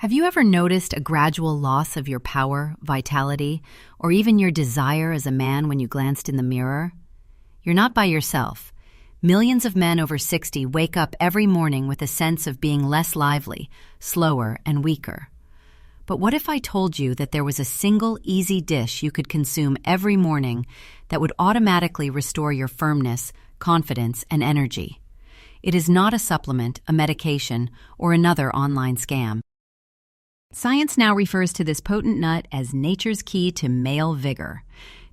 Have you ever noticed a gradual loss of your power, vitality, or even your desire as a man when you glanced in the mirror? You're not by yourself. Millions of men over 60 wake up every morning with a sense of being less lively, slower, and weaker. But what if I told you that there was a single, easy dish you could consume every morning that would automatically restore your firmness, confidence, and energy? It is not a supplement, a medication, or another online scam. Science now refers to this potent nut as nature's key to male vigor.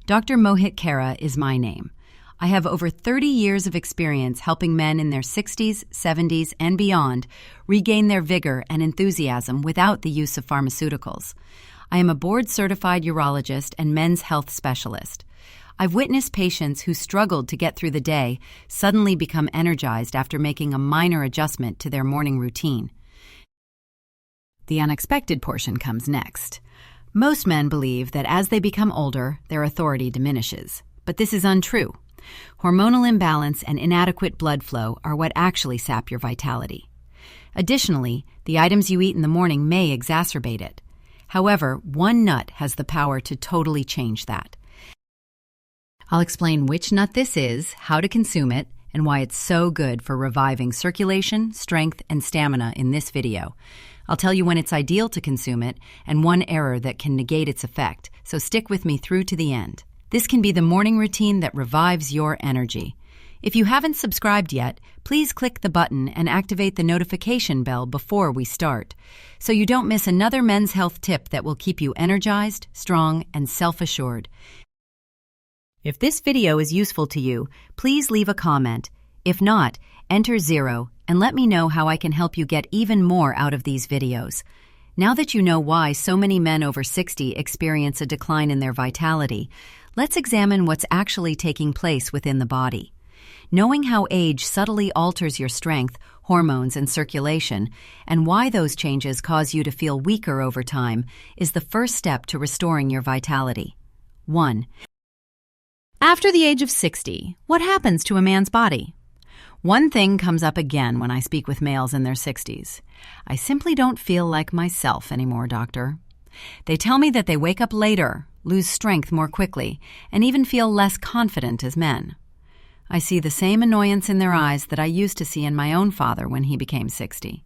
Dr. Mohit Cara is my name. I have over 30 years of experience helping men in their 60s, 70s, and beyond regain their vigor and enthusiasm without the use of pharmaceuticals. I am a board-certified urologist and men's health specialist. I've witnessed patients who struggled to get through the day suddenly become energized after making a minor adjustment to their morning routine. The unexpected portion comes next. Most men believe that as they become older, their authority diminishes. But this is untrue. Hormonal imbalance and inadequate blood flow are what actually sap your vitality. Additionally, the items you eat in the morning may exacerbate it. However, one nut has the power to totally change that. I'll explain which nut this is, how to consume it, and why it's so good for reviving circulation, strength, and stamina in this video. I'll tell you when it's ideal to consume it and one error that can negate its effect, so stick with me through to the end. This can be the morning routine that revives your energy. If you haven't subscribed yet, please click the button and activate the notification bell before we start, so you don't miss another men's health tip that will keep you energized, strong, and self-assured. If this video is useful to you, please leave a comment. If not, enter 0 and let me know how I can help you get even more out of these videos. Now that you know why so many men over 60 experience a decline in their vitality, let's examine what's actually taking place within the body. Knowing how age subtly alters your strength, hormones, and circulation, and why those changes cause you to feel weaker over time, is the first step to restoring your vitality. 1. After the age of 60, what happens to a man's body? One thing comes up again when I speak with males in their 60s. I simply don't feel like myself anymore, doctor. They tell me that they wake up later, lose strength more quickly, and even feel less confident as men. I see the same annoyance in their eyes that I used to see in my own father when he became 60.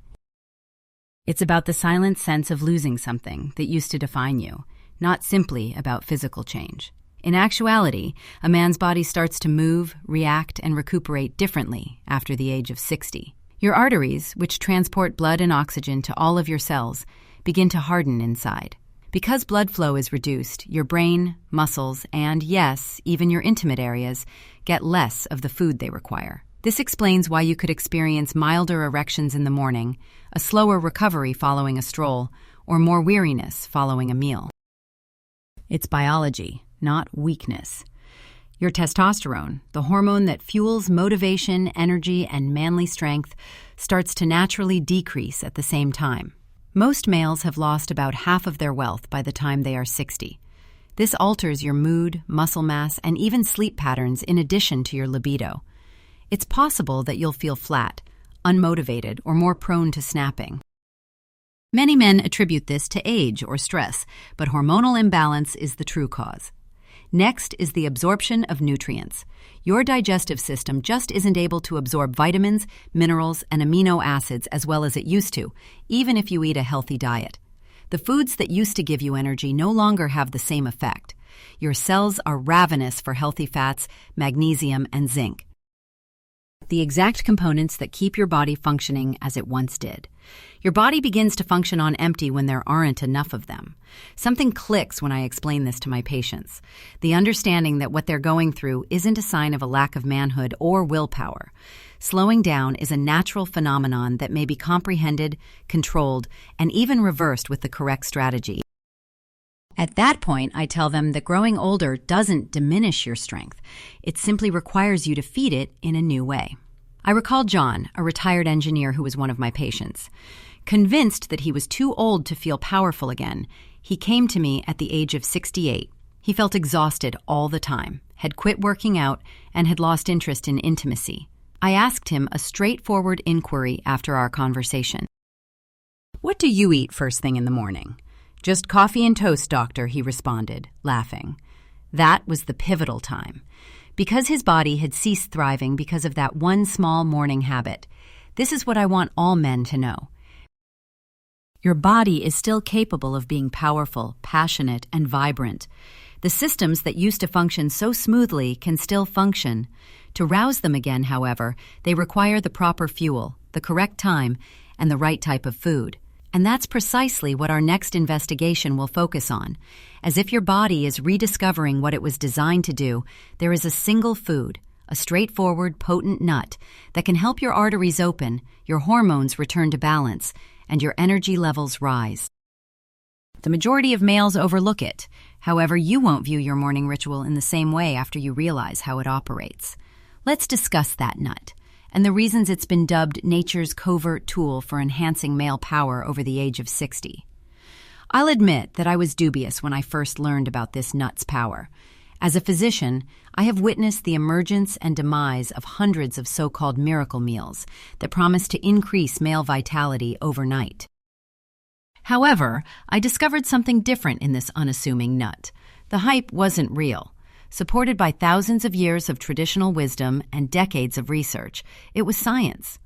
It's about the silent sense of losing something that used to define you, not simply about physical change. In actuality, a man's body starts to move, react, and recuperate differently after the age of 60. Your arteries, which transport blood and oxygen to all of your cells, begin to harden inside. Because blood flow is reduced, your brain, muscles, and yes, even your intimate areas, get less of the food they require. This explains why you could experience milder erections in the morning, a slower recovery following a stroll, or more weariness following a meal. It's biology, not weakness. Your testosterone, the hormone that fuels motivation, energy, and manly strength, starts to naturally decrease at the same time. Most males have lost about half of their wealth by the time they are 60. This alters your mood, muscle mass, and even sleep patterns in addition to your libido. It's possible that you'll feel flat, unmotivated, or more prone to snapping. Many men attribute this to age or stress, but hormonal imbalance is the true cause. Next is the absorption of nutrients. Your digestive system just isn't able to absorb vitamins, minerals, and amino acids as well as it used to, even if you eat a healthy diet. The foods that used to give you energy no longer have the same effect. Your cells are ravenous for healthy fats, magnesium, and zinc, the exact components that keep your body functioning as it once did. Your body begins to function on empty when there aren't enough of them. Something clicks when I explain this to my patients. The understanding that what they're going through isn't a sign of a lack of manhood or willpower. Slowing down is a natural phenomenon that may be comprehended, controlled, and even reversed with the correct strategy. At that point, I tell them that growing older doesn't diminish your strength. It simply requires you to feed it in a new way. I recall John, a retired engineer who was one of my patients. Convinced that he was too old to feel powerful again, he came to me at the age of 68. He felt exhausted all the time, had quit working out, and had lost interest in intimacy. I asked him a straightforward inquiry after our conversation. "What do you eat first thing in the morning?" "Just coffee and toast, doctor," he responded, laughing. That was the pivotal time. Because his body had ceased thriving because of that one small morning habit. This is what I want all men to know. Your body is still capable of being powerful, passionate, and vibrant. The systems that used to function so smoothly can still function. To rouse them again, however, they require the proper fuel, the correct time, and the right type of food. And that's precisely what our next investigation will focus on. As if your body is rediscovering what it was designed to do, there is a single food, a straightforward, potent nut that can help your arteries open, your hormones return to balance, and your energy levels rise. The majority of males overlook it. However, you won't view your morning ritual in the same way after you realize how it operates. Let's discuss that nut and the reasons it's been dubbed nature's covert tool for enhancing male power over the age of 60. I'll admit that I was dubious when I first learned about this nut's power. As a physician, I have witnessed the emergence and demise of hundreds of so-called miracle meals that promise to increase male vitality overnight. However, I discovered something different in this unassuming nut. The hype wasn't real. Supported by thousands of years of traditional wisdom and decades of research, it was science.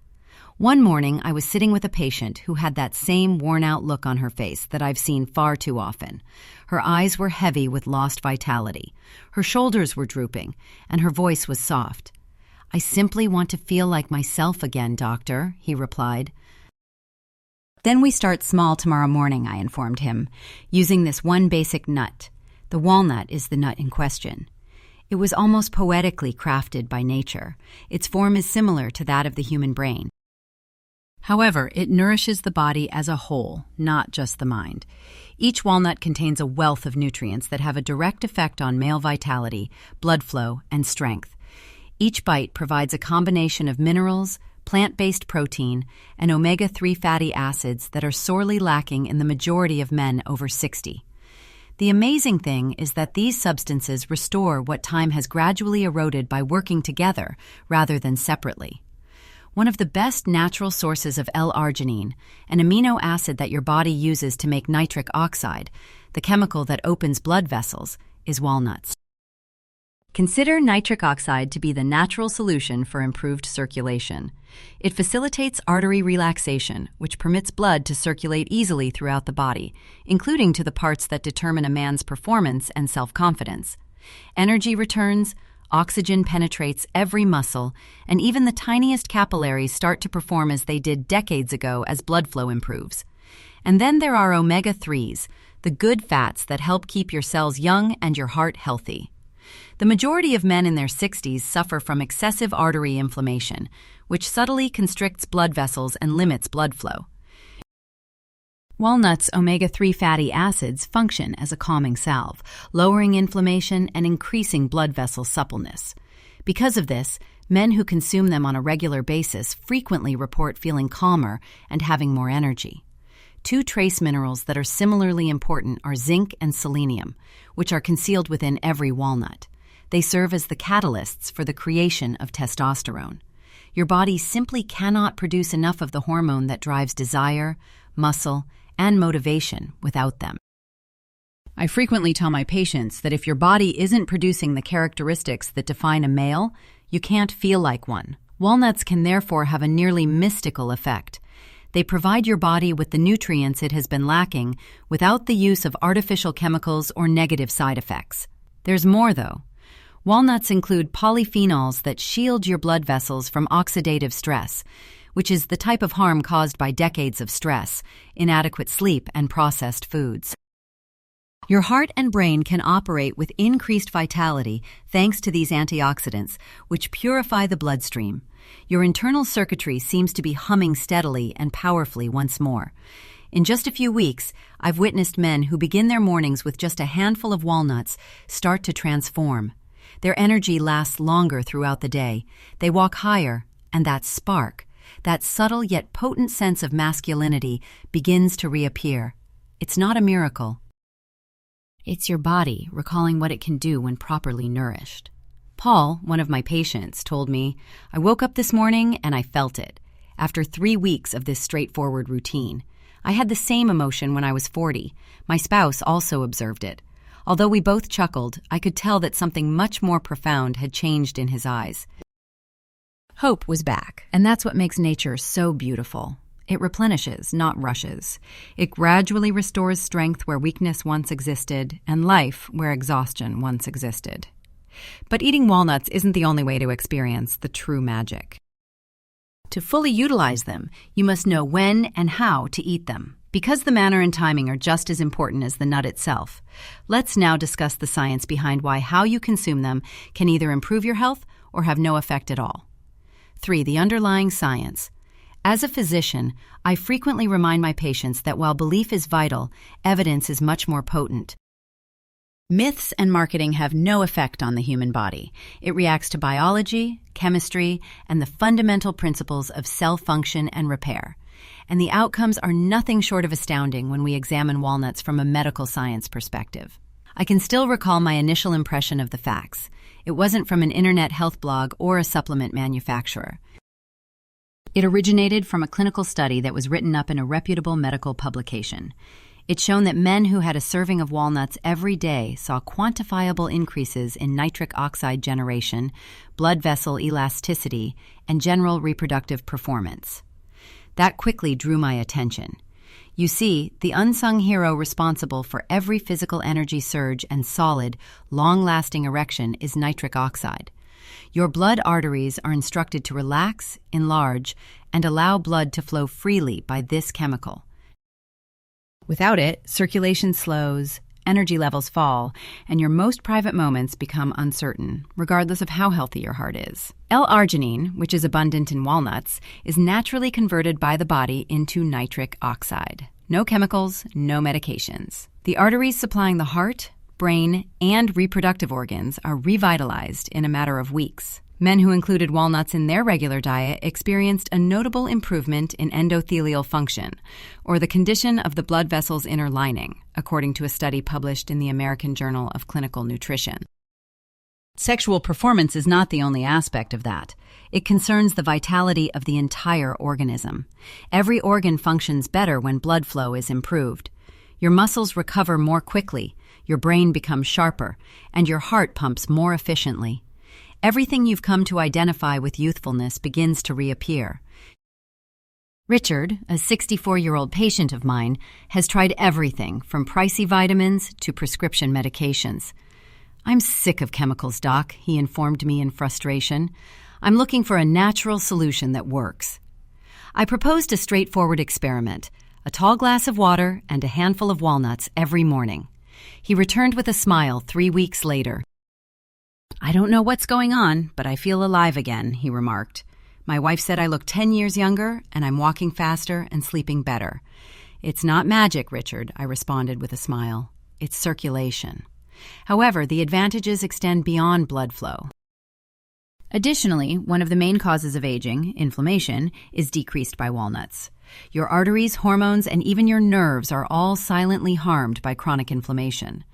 One morning, I was sitting with a patient who had that same worn-out look on her face that I've seen far too often. Her eyes were heavy with lost vitality. Her shoulders were drooping, and her voice was soft. "I simply want to feel like myself again, doctor," he replied. "Then we start small tomorrow morning," I informed him, using this one basic nut. The walnut is the nut in question. It was almost poetically crafted by nature. Its form is similar to that of the human brain. However, it nourishes the body as a whole, not just the mind. Each walnut contains a wealth of nutrients that have a direct effect on male vitality, blood flow, and strength. Each bite provides a combination of minerals, plant-based protein, and omega-3 fatty acids that are sorely lacking in the majority of men over 60. The amazing thing is that these substances restore what time has gradually eroded by working together rather than separately. One of the best natural sources of L-arginine, an amino acid that your body uses to make nitric oxide, the chemical that opens blood vessels, is walnuts. Consider nitric oxide to be the natural solution for improved circulation. It facilitates artery relaxation, which permits blood to circulate easily throughout the body, including to the parts that determine a man's performance and self-confidence. Energy returns, oxygen penetrates every muscle, and even the tiniest capillaries start to perform as they did decades ago as blood flow improves. And then there are omega-3s, the good fats that help keep your cells young and your heart healthy. The majority of men in their 60s suffer from excessive artery inflammation, which subtly constricts blood vessels and limits blood flow. Walnuts' omega-3 fatty acids function as a calming salve, lowering inflammation and increasing blood vessel suppleness. Because of this, men who consume them on a regular basis frequently report feeling calmer and having more energy. Two trace minerals that are similarly important are zinc and selenium, which are concealed within every walnut. They serve as the catalysts for the creation of testosterone. Your body simply cannot produce enough of the hormone that drives desire, muscle, and motivation without them. I frequently tell my patients that if your body isn't producing the characteristics that define a male, you can't feel like one. Walnuts can therefore have a nearly mystical effect. They provide your body with the nutrients it has been lacking without the use of artificial chemicals or negative side effects. There's more, though. Walnuts include polyphenols that shield your blood vessels from oxidative stress, which is the type of harm caused by decades of stress, inadequate sleep, and processed foods. Your heart and brain can operate with increased vitality thanks to these antioxidants, which purify the bloodstream. Your internal circuitry seems to be humming steadily and powerfully once more. In just a few weeks, I've witnessed men who begin their mornings with just a handful of walnuts start to transform. Their energy lasts longer throughout the day. They walk higher, and that spark, that subtle yet potent sense of masculinity, begins to reappear. It's not a miracle. It's your body recalling what it can do when properly nourished. Paul, one of my patients, told me, "I woke up this morning and I felt it. After 3 weeks of this straightforward routine, I had the same emotion when I was 40. My spouse also observed it. Although we both chuckled, I could tell that something much more profound had changed in his eyes. Hope was back, and that's what makes nature so beautiful. It replenishes, not rushes. It gradually restores strength where weakness once existed, and life where exhaustion once existed. But eating walnuts isn't the only way to experience the true magic. To fully utilize them, you must know when and how to eat them. Because the manner and timing are just as important as the nut itself, let's now discuss the science behind why how you consume them can either improve your health or have no effect at all. 3. The underlying science. As a physician, I frequently remind my patients that while belief is vital, evidence is much more potent. Myths and marketing have no effect on the human body. It reacts to biology, chemistry, and the fundamental principles of cell function and repair. And the outcomes are nothing short of astounding when we examine walnuts from a medical science perspective. I can still recall my initial impression of the facts. It wasn't from an internet health blog or a supplement manufacturer. It originated from a clinical study that was written up in a reputable medical publication. It's shown that men who had a serving of walnuts every day saw quantifiable increases in nitric oxide generation, blood vessel elasticity, and general reproductive performance. That quickly drew my attention. You see, the unsung hero responsible for every physical energy surge and solid, long-lasting erection is nitric oxide. Your blood arteries are instructed to relax, enlarge, and allow blood to flow freely by this chemical. Without it, circulation slows, energy levels fall, and your most private moments become uncertain, regardless of how healthy your heart is. L-arginine, which is abundant in walnuts, is naturally converted by the body into nitric oxide. No chemicals, no medications. The arteries supplying the heart, brain, and reproductive organs are revitalized in a matter of weeks. Men who included walnuts in their regular diet experienced a notable improvement in endothelial function, or the condition of the blood vessel's inner lining, according to a study published in the American Journal of Clinical Nutrition. Sexual performance is not the only aspect of that. It concerns the vitality of the entire organism. Every organ functions better when blood flow is improved. Your muscles recover more quickly, your brain becomes sharper, and your heart pumps more efficiently. Everything you've come to identify with youthfulness begins to reappear. Richard, a 64-year-old patient of mine, has tried everything from pricey vitamins to prescription medications. "I'm sick of chemicals, Doc," he informed me in frustration. "I'm looking for a natural solution that works." I proposed a straightforward experiment: a tall glass of water and a handful of walnuts every morning. He returned with a smile 3 weeks later. "I don't know what's going on, but I feel alive again," he remarked. "My wife said I look 10 years younger, and I'm walking faster and sleeping better." "It's not magic, Richard," I responded with a smile. "It's circulation." However, the advantages extend beyond blood flow. Additionally, one of the main causes of aging, inflammation, is decreased by walnuts. Your arteries, hormones, and even your nerves are all silently harmed by chronic inflammation.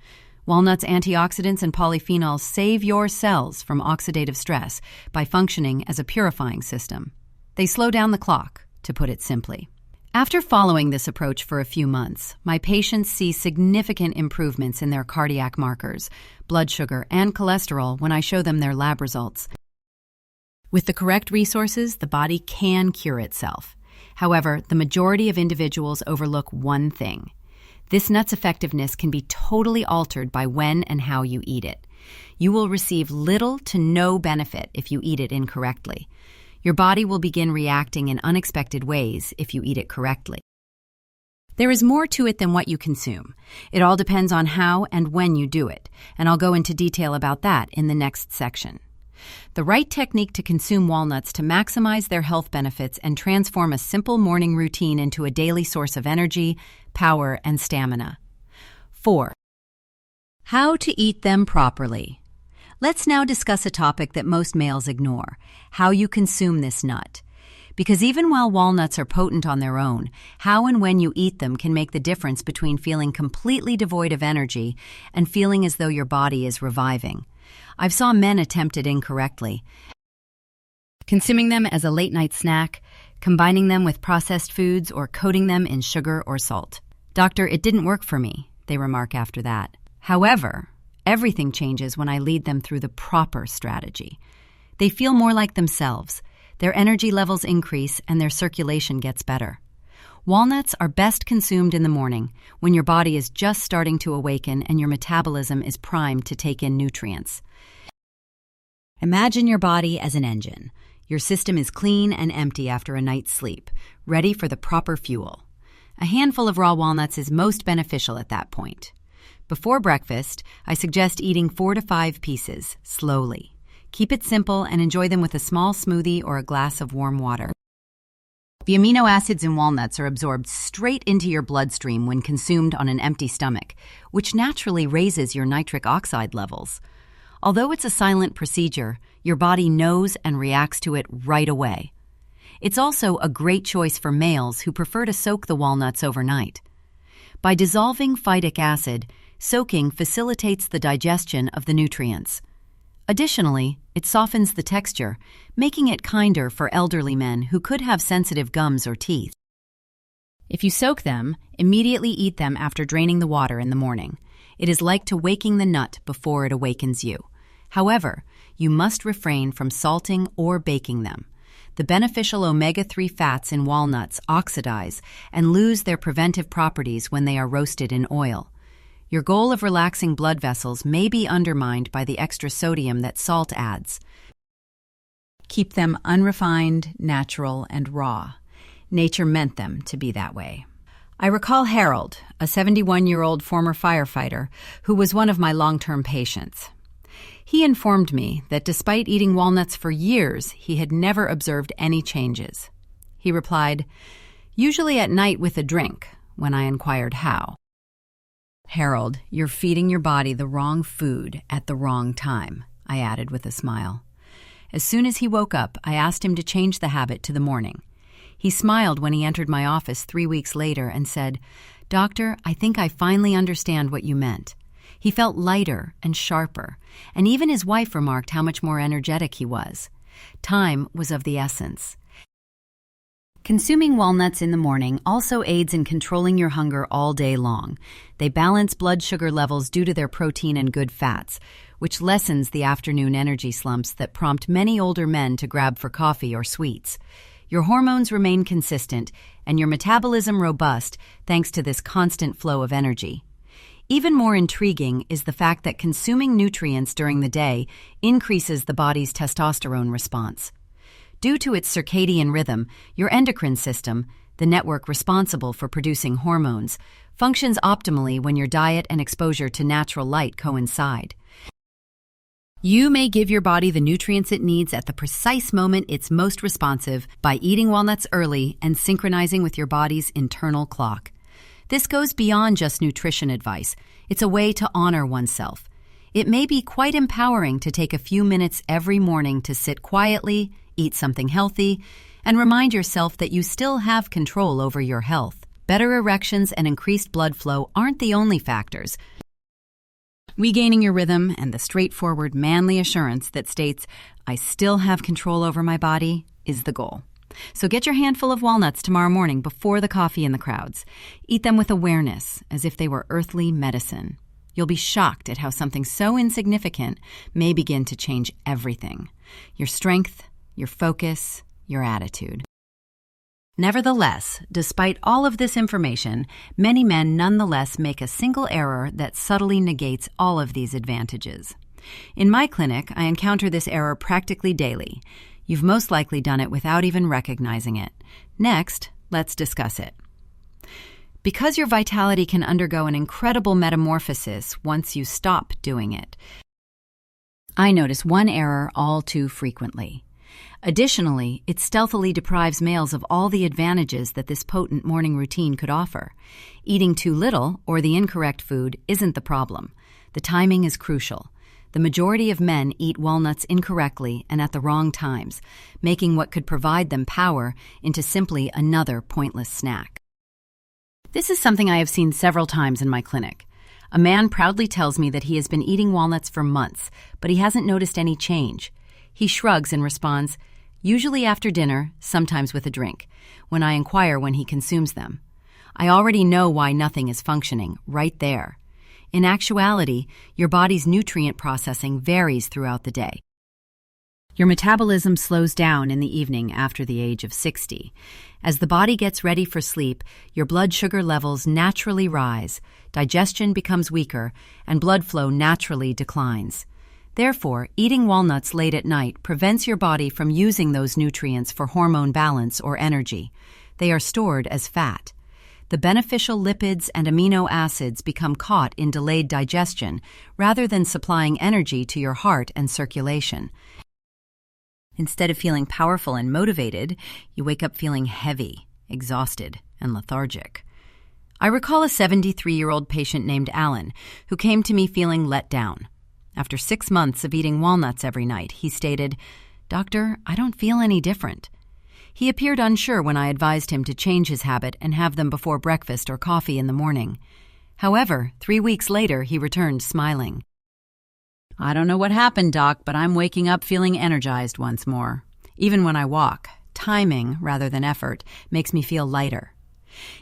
Walnuts' antioxidants and polyphenols save your cells from oxidative stress by functioning as a purifying system. They slow down the clock, to put it simply. After following this approach for a few months, my patients see significant improvements in their cardiac markers, blood sugar, and cholesterol when I show them their lab results. With the correct resources, the body can cure itself. However, the majority of individuals overlook one thing. This nut's effectiveness can be totally altered by when and how you eat it. You will receive little to no benefit if you eat it incorrectly. Your body will begin reacting in unexpected ways if you eat it correctly. There is more to it than what you consume. It all depends on how and when you do it, and I'll go into detail about that in the next section. The right technique to consume walnuts to maximize their health benefits and transform a simple morning routine into a daily source of energy, power, and stamina. 4. How to eat them properly. Let's now discuss a topic that most males ignore: how you consume this nut. Because even while walnuts are potent on their own, how and when you eat them can make the difference between feeling completely devoid of energy and feeling as though your body is reviving. I've saw men attempt it incorrectly, consuming them as a late-night snack, combining them with processed foods or coating them in sugar or salt. "Doctor, it didn't work for me," they remark after that. However, everything changes when I lead them through the proper strategy. They feel more like themselves, their energy levels increase, and their circulation gets better. Walnuts are best consumed in the morning, when your body is just starting to awaken and your metabolism is primed to take in nutrients. Imagine your body as an engine. Your system is clean and empty after a night's sleep, ready for the proper fuel. A handful of raw walnuts is most beneficial at that point. Before breakfast, I suggest eating 4 to 5 pieces, slowly. Keep it simple and enjoy them with a small smoothie or a glass of warm water. The amino acids in walnuts are absorbed straight into your bloodstream when consumed on an empty stomach, which naturally raises your nitric oxide levels. Although it's a silent procedure, your body knows and reacts to it right away. It's also a great choice for males who prefer to soak the walnuts overnight. By dissolving phytic acid, soaking facilitates the digestion of the nutrients. Additionally, it softens the texture, making it kinder for elderly men who could have sensitive gums or teeth. If you soak them, immediately eat them after draining the water in the morning. It is like to waking the nut before it awakens you. However, you must refrain from salting or baking them. The beneficial omega-3 fats in walnuts oxidize and lose their preventive properties when they are roasted in oil. Your goal of relaxing blood vessels may be undermined by the extra sodium that salt adds. Keep them unrefined, natural, and raw. Nature meant them to be that way. I recall Harold, a 71-year-old former firefighter, who was one of my long-term patients. He informed me that despite eating walnuts for years, he had never observed any changes. He replied, "Usually at night with a drink," when I inquired how. "Harold, you're feeding your body the wrong food at the wrong time," I added with a smile. As soon as he woke up, I asked him to change the habit to the morning. He smiled when he entered my office 3 weeks later and said, "Doctor, I think I finally understand what you meant." He felt lighter and sharper, and even his wife remarked how much more energetic he was. Time was of the essence. Consuming walnuts in the morning also aids in controlling your hunger all day long. They balance blood sugar levels due to their protein and good fats, which lessens the afternoon energy slumps that prompt many older men to grab for coffee or sweets. Your hormones remain consistent and your metabolism robust thanks to this constant flow of energy. Even more intriguing is the fact that consuming nutrients during the day increases the body's testosterone response. Due to its circadian rhythm, your endocrine system, the network responsible for producing hormones, functions optimally when your diet and exposure to natural light coincide. You may give your body the nutrients it needs at the precise moment it's most responsive by eating walnuts early and synchronizing with your body's internal clock. This goes beyond just nutrition advice. It's a way to honor oneself. It may be quite empowering to take a few minutes every morning to sit quietly, eat something healthy, and remind yourself that you still have control over your health. Better erections and increased blood flow aren't the only factors. Regaining your rhythm and the straightforward, manly assurance that states, "I still have control over my body," is the goal. So get your handful of walnuts tomorrow morning before the coffee in the crowds. Eat them with awareness, as if they were earthly medicine. You'll be shocked at how something so insignificant may begin to change everything. Your strength, your focus, your attitude. Nevertheless, despite all of this information, many men nonetheless make a single error that subtly negates all of these advantages. In my clinic, I encounter this error practically daily. You've most likely done it without even recognizing it. Next, let's discuss it. Because your vitality can undergo an incredible metamorphosis once you stop doing it, I notice one error all too frequently. Additionally, it stealthily deprives males of all the advantages that this potent morning routine could offer. Eating too little or the incorrect food isn't the problem. The timing is crucial. The majority of men eat walnuts incorrectly and at the wrong times, making what could provide them power into simply another pointless snack. This is something I have seen several times in my clinic. A man proudly tells me that he has been eating walnuts for months, but he hasn't noticed any change. He shrugs and responds, usually after dinner, sometimes with a drink, when I inquire when he consumes them. I already know why nothing is functioning, right there. In actuality, your body's nutrient processing varies throughout the day. Your metabolism slows down in the evening after the age of 60. As the body gets ready for sleep, your blood sugar levels naturally rise, digestion becomes weaker, and blood flow naturally declines. Therefore, eating walnuts late at night prevents your body from using those nutrients for hormone balance or energy. They are stored as fat. The beneficial lipids and amino acids become caught in delayed digestion rather than supplying energy to your heart and circulation. Instead of feeling powerful and motivated, you wake up feeling heavy, exhausted, and lethargic. I recall a 73-year-old patient named Alan who came to me feeling let down. After 6 months of eating walnuts every night, he stated, "Doctor, I don't feel any different." He appeared unsure when I advised him to change his habit and have them before breakfast or coffee in the morning. However, 3 weeks later, he returned smiling. "I don't know what happened, Doc, but I'm waking up feeling energized once more. Even when I walk, timing, rather than effort, makes me feel lighter."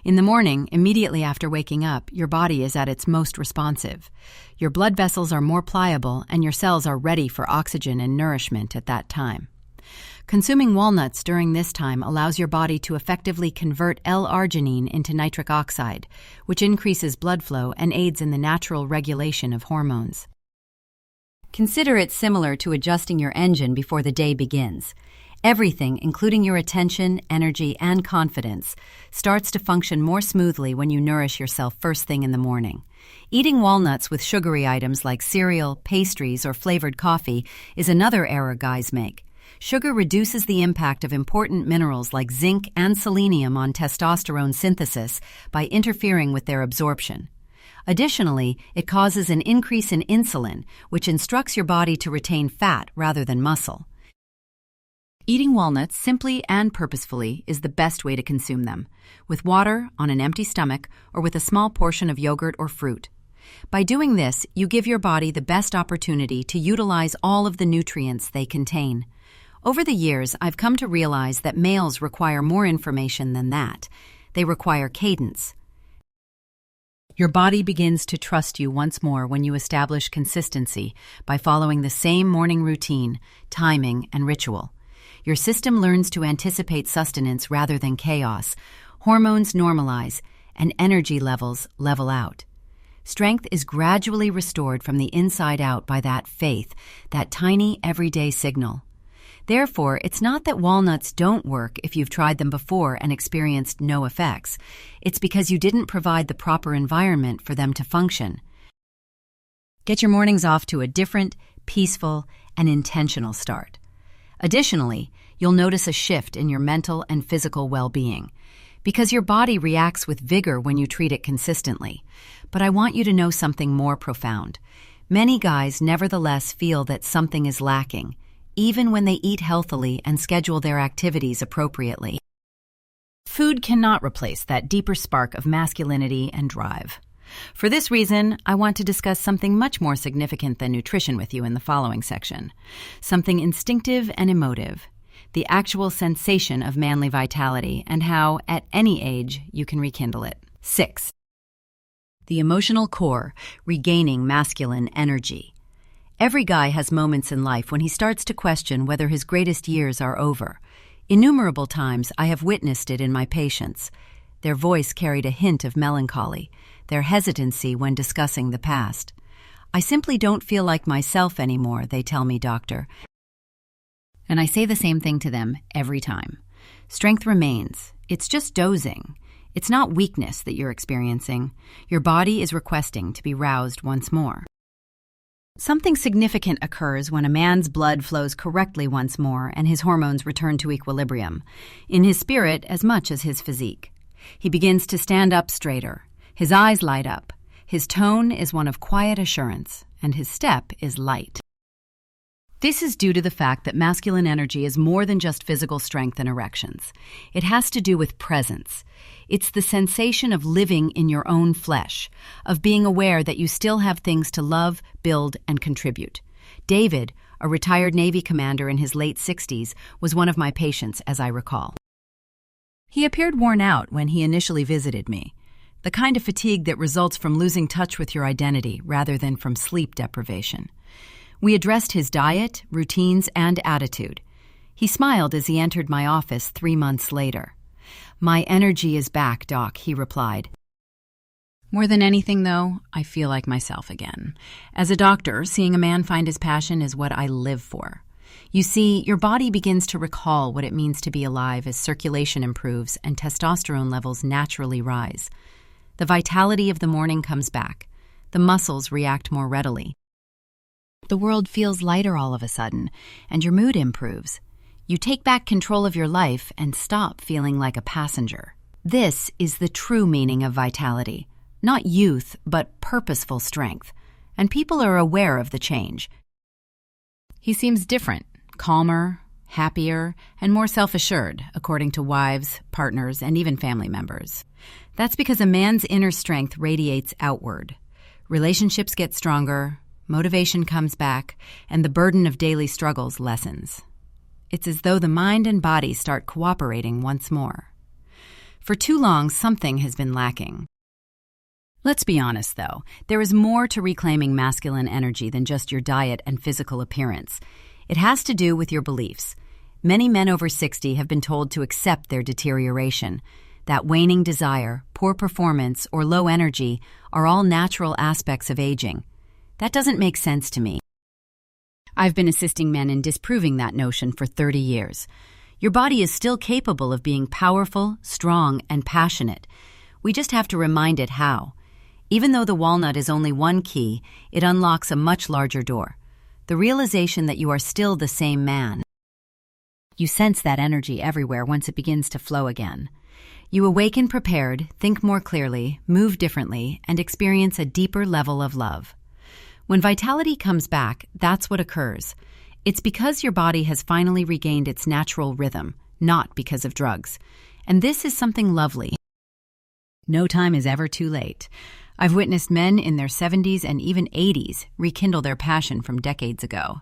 In the morning, immediately after waking up, your body is at its most responsive. Your blood vessels are more pliable, and your cells are ready for oxygen and nourishment at that time. Consuming walnuts during this time allows your body to effectively convert L-arginine into nitric oxide, which increases blood flow and aids in the natural regulation of hormones. Consider it similar to adjusting your engine before the day begins. Everything, including your attention, energy, and confidence, starts to function more smoothly when you nourish yourself first thing in the morning. Eating walnuts with sugary items like cereal, pastries, or flavored coffee is another error guys make. Sugar reduces the impact of important minerals like zinc and selenium on testosterone synthesis by interfering with their absorption. Additionally, it causes an increase in insulin, which instructs your body to retain fat rather than muscle. Eating walnuts simply and purposefully is the best way to consume them, with water, on an empty stomach, or with a small portion of yogurt or fruit. By doing this, you give your body the best opportunity to utilize all of the nutrients they contain. Over the years, I've come to realize that males require more information than that. They require cadence. Your body begins to trust you once more when you establish consistency by following the same morning routine, timing, and ritual. Your system learns to anticipate sustenance rather than chaos. Hormones normalize, and energy levels level out. Strength is gradually restored from the inside out by that faith, that tiny everyday signal. Therefore, it's not that walnuts don't work if you've tried them before and experienced no effects. It's because you didn't provide the proper environment for them to function. Get your mornings off to a different, peaceful, and intentional start. Additionally, you'll notice a shift in your mental and physical well-being, because your body reacts with vigor when you treat it consistently. But I want you to know something more profound. Many guys nevertheless feel that something is lacking, even when they eat healthily and schedule their activities appropriately. Food cannot replace that deeper spark of masculinity and drive. For this reason, I want to discuss something much more significant than nutrition with you in the following section. Something instinctive and emotive. The actual sensation of manly vitality and how, at any age, you can rekindle it. 6. The emotional core, regaining masculine energy. Every guy has moments in life when he starts to question whether his greatest years are over. Innumerable times I have witnessed it in my patients. Their voice carried a hint of melancholy, their hesitancy when discussing the past. "I simply don't feel like myself anymore," they tell me, doctor. And I say the same thing to them every time. Strength remains. It's just dozing. It's not weakness that you're experiencing. Your body is requesting to be roused once more. Something significant occurs when a man's blood flows correctly once more and his hormones return to equilibrium, in his spirit as much as his physique. He begins to stand up straighter. His eyes light up. His tone is one of quiet assurance, and his step is light. This is due to the fact that masculine energy is more than just physical strength and erections. It has to do with presence. It's the sensation of living in your own flesh, of being aware that you still have things to love, build, and contribute. David, a retired Navy commander in his late 60s, was one of my patients, as I recall. He appeared worn out when he initially visited me, the kind of fatigue that results from losing touch with your identity rather than from sleep deprivation. We addressed his diet, routines, and attitude. He smiled as he entered my office 3 months later. "My energy is back, Doc," he replied. More than anything, though, I feel like myself again. As a doctor, seeing a man find his passion is what I live for. You see, your body begins to recall what it means to be alive as circulation improves and testosterone levels naturally rise. The vitality of the morning comes back. The muscles react more readily. The world feels lighter all of a sudden, and your mood improves. You take back control of your life and stop feeling like a passenger. This is the true meaning of vitality. Not youth, but purposeful strength. And people are aware of the change. He seems different, calmer, happier, and more self-assured, according to wives, partners, and even family members. That's because a man's inner strength radiates outward. Relationships get stronger, motivation comes back, and the burden of daily struggles lessens. It's as though the mind and body start cooperating once more. For too long, something has been lacking. Let's be honest, though. There is more to reclaiming masculine energy than just your diet and physical appearance. It has to do with your beliefs. Many men over 60 have been told to accept their deterioration. That waning desire, poor performance, or low energy are all natural aspects of aging. That doesn't make sense to me. I've been assisting men in disproving that notion for 30 years. Your body is still capable of being powerful, strong, and passionate. We just have to remind it how. Even though the walnut is only one key, it unlocks a much larger door. The realization that you are still the same man. You sense that energy everywhere once it begins to flow again. You awaken prepared, think more clearly, move differently, and experience a deeper level of love. When vitality comes back, that's what occurs. It's because your body has finally regained its natural rhythm, not because of drugs. And this is something lovely. No time is ever too late. I've witnessed men in their 70s and even 80s rekindle their passion from decades ago.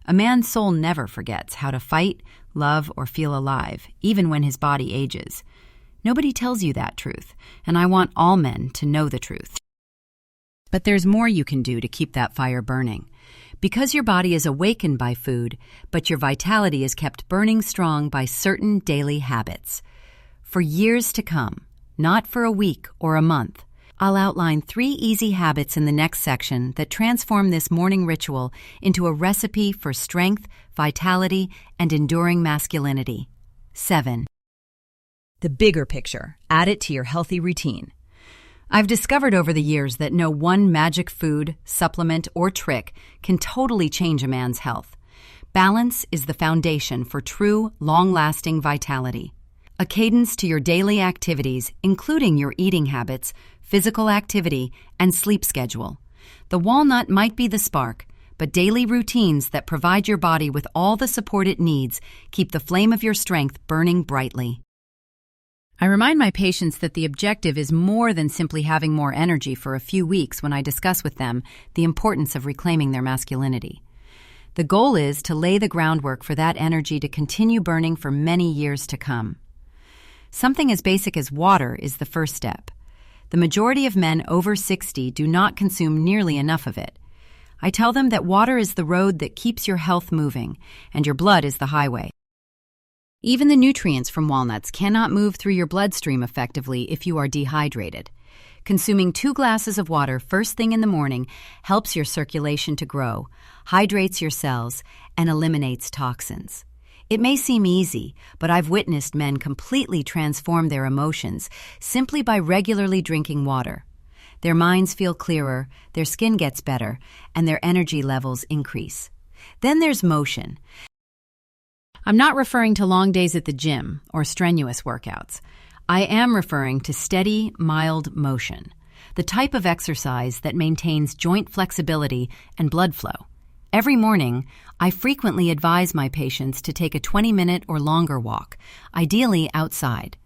A man's soul never forgets how to fight, love, or feel alive, even when his body ages. Nobody tells you that truth, and I want all men to know the truth. But there's more you can do to keep that fire burning. Because your body is awakened by food, but your vitality is kept burning strong by certain daily habits. For years to come, not for a week or a month, I'll outline 3 easy habits in the next section that transform this morning ritual into a recipe for strength, vitality, and enduring masculinity. 7. The bigger picture. Add it to your healthy routine. I've discovered over the years that no one magic food, supplement, or trick can totally change a man's health. Balance is the foundation for true, long-lasting vitality. A cadence to your daily activities, including your eating habits, physical activity, and sleep schedule. The walnut might be the spark, but daily routines that provide your body with all the support it needs keep the flame of your strength burning brightly. I remind my patients that the objective is more than simply having more energy for a few weeks when I discuss with them the importance of reclaiming their masculinity. The goal is to lay the groundwork for that energy to continue burning for many years to come. Something as basic as water is the first step. The majority of men over 60 do not consume nearly enough of it. I tell them that water is the road that keeps your health moving, and your blood is the highway. Even the nutrients from walnuts cannot move through your bloodstream effectively if you are dehydrated. Consuming 2 glasses of water first thing in the morning helps your circulation to grow, hydrates your cells, and eliminates toxins. It may seem easy, but I've witnessed men completely transform their emotions simply by regularly drinking water. Their minds feel clearer, their skin gets better, and their energy levels increase. Then there's motion. I'm not referring to long days at the gym or strenuous workouts. I am referring to steady, mild motion, the type of exercise that maintains joint flexibility and blood flow. Every morning, I frequently advise my patients to take a 20-minute or longer walk, ideally outside.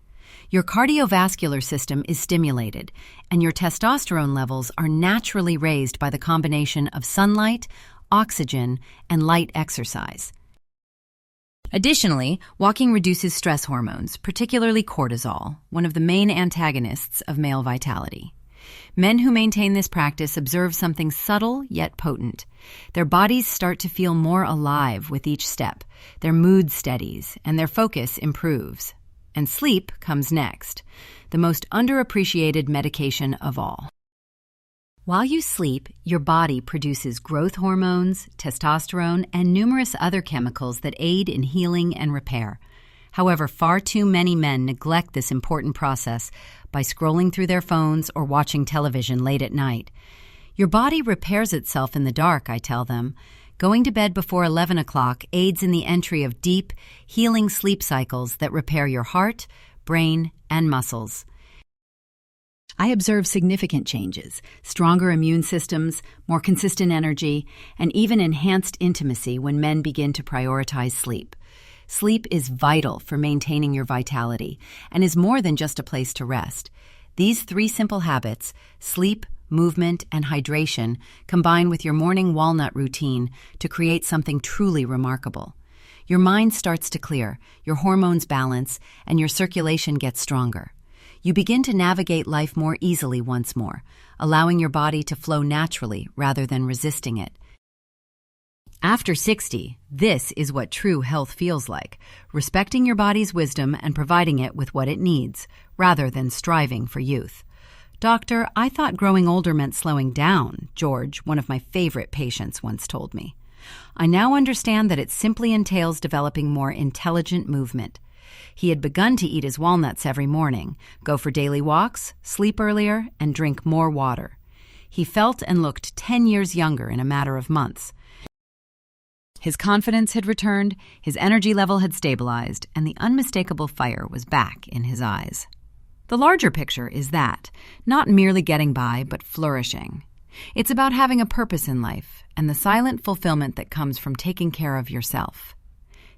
Your cardiovascular system is stimulated, and your testosterone levels are naturally raised by the combination of sunlight, oxygen, and light exercise. Additionally, walking reduces stress hormones, particularly cortisol, one of the main antagonists of male vitality. Men who maintain this practice observe something subtle yet potent. Their bodies start to feel more alive with each step, their mood steadies, and their focus improves. And sleep comes next, the most underappreciated medication of all. While you sleep, your body produces growth hormones, testosterone, and numerous other chemicals that aid in healing and repair. However, far too many men neglect this important process by scrolling through their phones or watching television late at night. Your body repairs itself in the dark, I tell them. Going to bed before 11 o'clock aids in the entry of deep, healing sleep cycles that repair your heart, brain, and muscles. I observe significant changes, stronger immune systems, more consistent energy, and even enhanced intimacy when men begin to prioritize sleep. Sleep is vital for maintaining your vitality and is more than just a place to rest. These 3 simple habits, sleep, movement, and hydration, combine with your morning walnut routine to create something truly remarkable. Your mind starts to clear, your hormones balance, and your circulation gets stronger. You begin to navigate life more easily once more, allowing your body to flow naturally rather than resisting it. After 60, this is what true health feels like, respecting your body's wisdom and providing it with what it needs, rather than striving for youth. "Doctor, I thought growing older meant slowing down," George, one of my favorite patients, once told me. "I now understand that it simply entails developing more intelligent movement." He had begun to eat his walnuts every morning, go for daily walks, sleep earlier, and drink more water. He felt and looked 10 years younger in a matter of months. His confidence had returned, his energy level had stabilized, and the unmistakable fire was back in his eyes. The larger picture is that, not merely getting by, but flourishing. It's about having a purpose in life and the silent fulfillment that comes from taking care of yourself.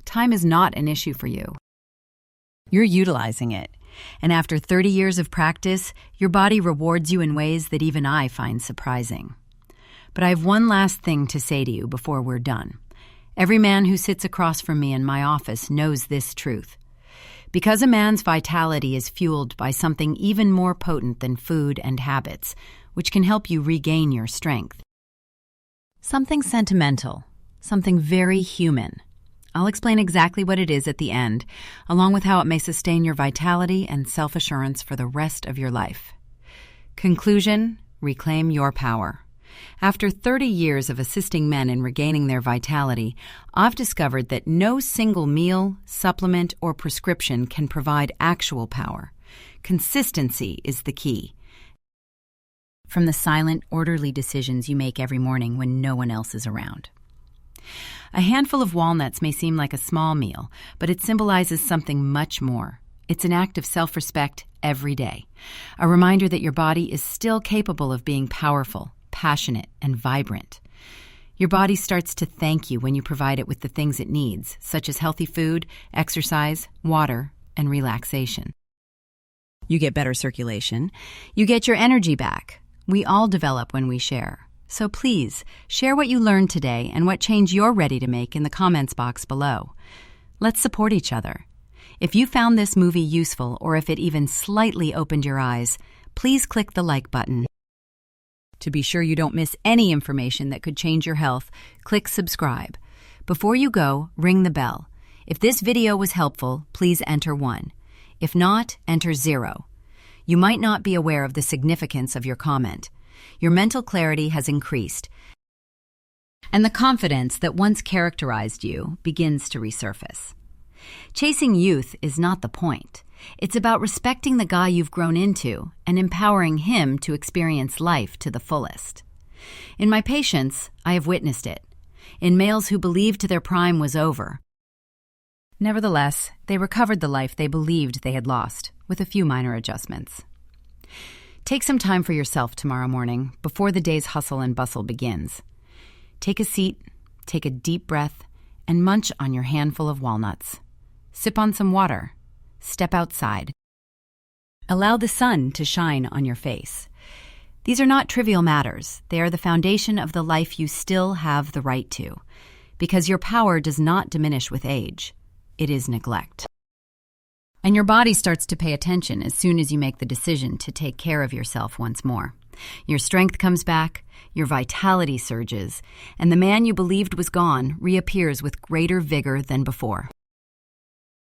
Time is not an issue for you. You're utilizing it, and after 30 years of practice, your body rewards you in ways that even I find surprising. But I have one last thing to say to you before we're done. Every man who sits across from me in my office knows this truth. Because a man's vitality is fueled by something even more potent than food and habits, which can help you regain your strength. Something sentimental, something very human. I'll explain exactly what it is at the end, along with how it may sustain your vitality and self-assurance for the rest of your life. Conclusion: reclaim your power. After 30 years of assisting men in regaining their vitality, I've discovered that no single meal, supplement, or prescription can provide actual power. Consistency is the key. From the silent, orderly decisions you make every morning when no one else is around. A handful of walnuts may seem like a small meal, but it symbolizes something much more. It's an act of self-respect every day, a reminder that your body is still capable of being powerful, passionate, and vibrant. Your body starts to thank you when you provide it with the things it needs, such as healthy food, exercise, water, and relaxation. You get better circulation. You get your energy back. We all develop when we share. So please, share what you learned today and what change you're ready to make in the comments box below. Let's support each other. If you found this movie useful or if it even slightly opened your eyes, please click the like button. To be sure you don't miss any information that could change your health, click subscribe. Before you go, ring the bell. If this video was helpful, please enter 1. If not, enter 0. You might not be aware of the significance of your comment. Your mental clarity has increased, and the confidence that once characterized you begins to resurface. Chasing youth is not the point. It's about respecting the guy you've grown into and empowering him to experience life to the fullest. In my patients, I have witnessed it. In males who believed their prime was over. Nevertheless, they recovered the life they believed they had lost, with a few minor adjustments. Take some time for yourself tomorrow morning before the day's hustle and bustle begins. Take a seat, take a deep breath, and munch on your handful of walnuts. Sip on some water. Step outside. Allow the sun to shine on your face. These are not trivial matters. They are the foundation of the life you still have the right to, because your power does not diminish with age. It is neglect. And your body starts to pay attention as soon as you make the decision to take care of yourself once more. Your strength comes back, your vitality surges, and the man you believed was gone reappears with greater vigor than before.